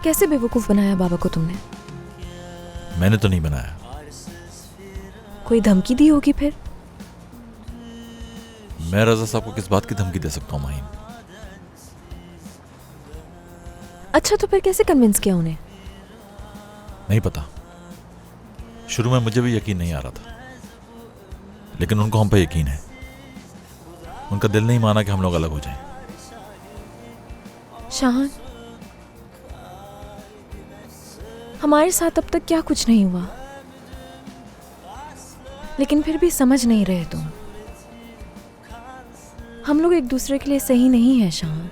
कैसे बेवकूफ बनाया बाबा को तुमने? मैंने तो नहीं बनाया। कोई धमकी दी होगी फिर? मैं रजा साहब को किस बात की धमकी दे सकता हूँ माहिन? अच्छा, तो फिर कैसे कन्विंस किया उन्हें? नहीं पता। शुरू में मुझे भी यकीन नहीं आ रहा था, लेकिन उनको हम पे यकीन है। उनका दिल नहीं माना कि हम लोग अलग हो जाएं। शाहान, हमारे साथ अब तक क्या कुछ नहीं हुआ, लेकिन फिर भी समझ नहीं रहे तुम। हम लोग एक दूसरे के लिए सही नहीं है शाहान।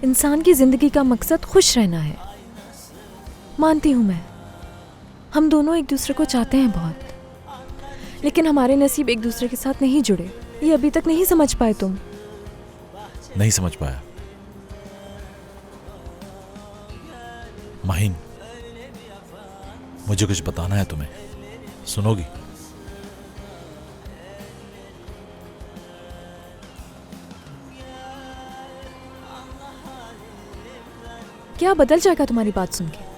इंसान की जिंदगी का मकसद खुश रहना है। मानती हूं मैं, हम दोनों एक दूसरे को चाहते हैं बहुत, लेकिन हमारे नसीब एक दूसरे के साथ नहीं जुड़े। ये अभी तक नहीं समझ पाए तुम। नहीं समझ पाया माहिन। मुझे कुछ बताना है तुम्हें, सुनोगी? क्या बदल जाएगा तुम्हारी बात सुन के?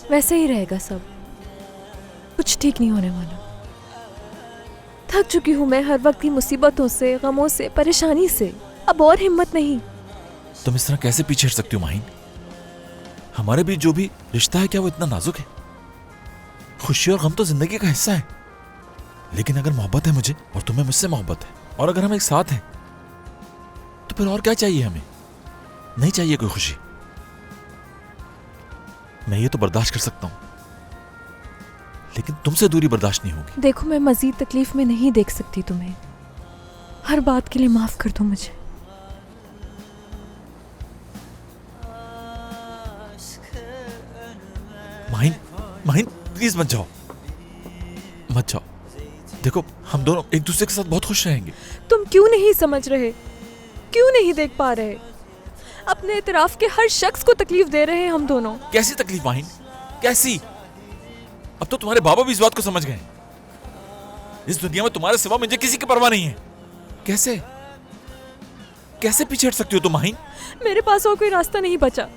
वैसे ही रहेगा सब, कुछ ठीक नहीं होने वाला। थक चुकी हूं मैं हर वक्त की मुसीबतों से, गमों से, परेशानी से। अब और हिम्मत नहीं। तुम इस तरह कैसे पीछे हट सकती हो माहिन? हमारे बीच जो भी रिश्ता है, क्या वो इतना नाजुक है? खुशी और गम तो जिंदगी का हिस्सा है, लेकिन अगर मोहब्बत है मुझे और तुम्हें मुझसे मोहब्बत है, और अगर हम एक साथ हैं, तो फिर और क्या चाहिए हमें? नहीं चाहिए कोई खुशी। मैं ये तो बर्दाश्त कर सकता हूं, लेकिन तुमसे दूरी बर्दाश्त नहीं होगी। देखो, मैं मजीद तकलीफ में नहीं देख सकती तुम्हें। हर बात के लिए माफ कर दो मुझे। माहिन, माहिन प्लीज मत जाओ, मत जाओ। देखो, हम दोनों एक दूसरे के साथ बहुत खुश रहेंगे। तुम क्यों नहीं समझ रहे? क्यों नहीं देख पा रहे? अपने इतराफ के हर शख्स को तकलीफ दे रहे हैं हम दोनों। कैसी तकलीफ माहिन, कैसी? अब तो तुम्हारे बाबा भी इस बात को समझ गए। इस दुनिया में तुम्हारे सिवा मुझे किसी की परवाह नहीं है। कैसे कैसे पीछे हट सकती हो तुम माहिन? मेरे पास और कोई रास्ता नहीं बचा।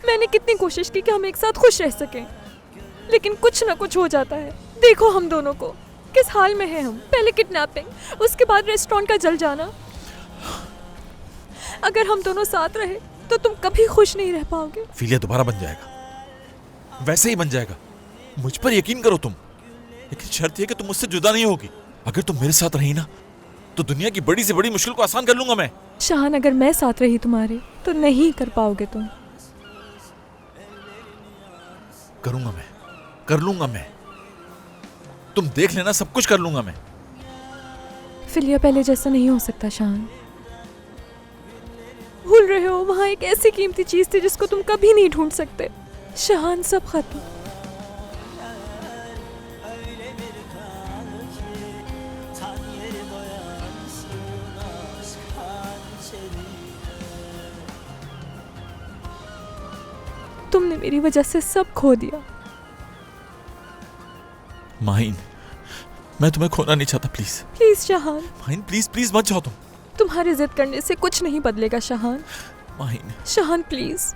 मैंने कितनी कोशिश की कि हम एक साथ खुश रह सकें, लेकिन कुछ ना कुछ हो जाता है। देखो हम दोनों को किस हाल में है हम। पहले किडनैपिंग, उसके बाद रेस्टोरेंट का जल जाना। अगर हम दोनों साथ रहे तो तुम कभी खुश नहीं रह पाओगे। फिलिया दोबारा बन जाएगा, वैसे ही बन जाएगा। मुझ पर यकीन करो तुम, लेकिन शर्त यह कि तुम मुझसे जुदा नहीं होगी। अगर तुम मेरे साथ रही ना, तो दुनिया की बड़ी से बड़ी मुश्किल को आसान कर लूंगा मैं। शाहान, अगर मैं साथ रही तुम्हारे तो नहीं कर पाओगे तुम। करूंगा मैं, कर लूंगा मैं। तुम देख लेना, सब कुछ कर लूंगा मैं। फिलिया पहले जैसा नहीं हो सकता शाहान। भूल रहे हो, वहां एक ऐसी कीमती चीज थी जिसको तुम कभी नहीं ढूंढ सकते। शाहान, सब खत्म। तुमने मेरी वजह से सब खो दिया। माहिन, मैं तुम्हें खोना नहीं चाहता। Please please Shahan, Mahin, please please मत जाओ तुम। तुम्हारी जिद करने से कुछ नहीं बदलेगा शाहान। माहिन, शाहान प्लीज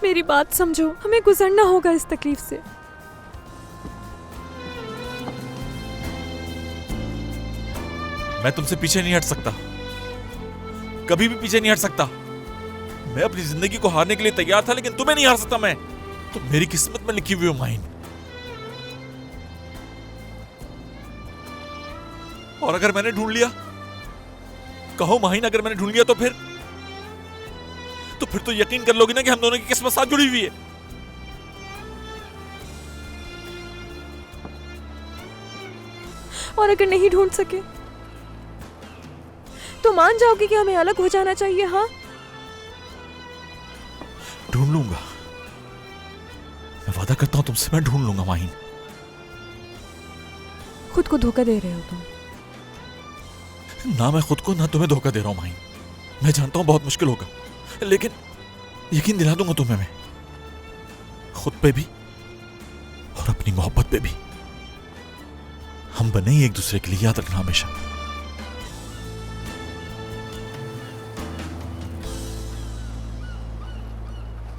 मेरी बात समझो। हमें गुजरना होगा इस तकलीफ से। मैं तुमसे पीछे नहीं हट सकता, कभी भी पीछे नहीं हट सकता। मैं अपनी जिंदगी को हारने के लिए तैयार था, लेकिन तुम्हें नहीं हार सकता मैं। तुम मेरी किस्मत में लिखी हुई हो माहिन। और अगर मैंने ढूंढ लिया, कहो माहिन, अगर मैंने ढूंढ लिया तो फिर तो यकीन कर लोगी ना कि हम दोनों की किस्मत साथ जुड़ी हुई है। और अगर नहीं ढूंढ सके तो मान जाओगे कि हमें अलग हो जाना चाहिए? हाँ, ढूंढ लूंगा, मैं वादा करता हूं तुमसे, मैं ढूंढ लूंगा माहिन। खुद को धोखा दे रहे हो तुम। ना मैं खुद को, ना तुम्हें धोखा दे रहा हूं माहिन। मैं जानता हूं बहुत मुश्किल होगा, लेकिन यकीन दिला दूंगा तुम्हें मैं, खुद पे भी और अपनी मोहब्बत पे भी। हम बने ही एक दूसरे के लिए, याद रखना हमेशा।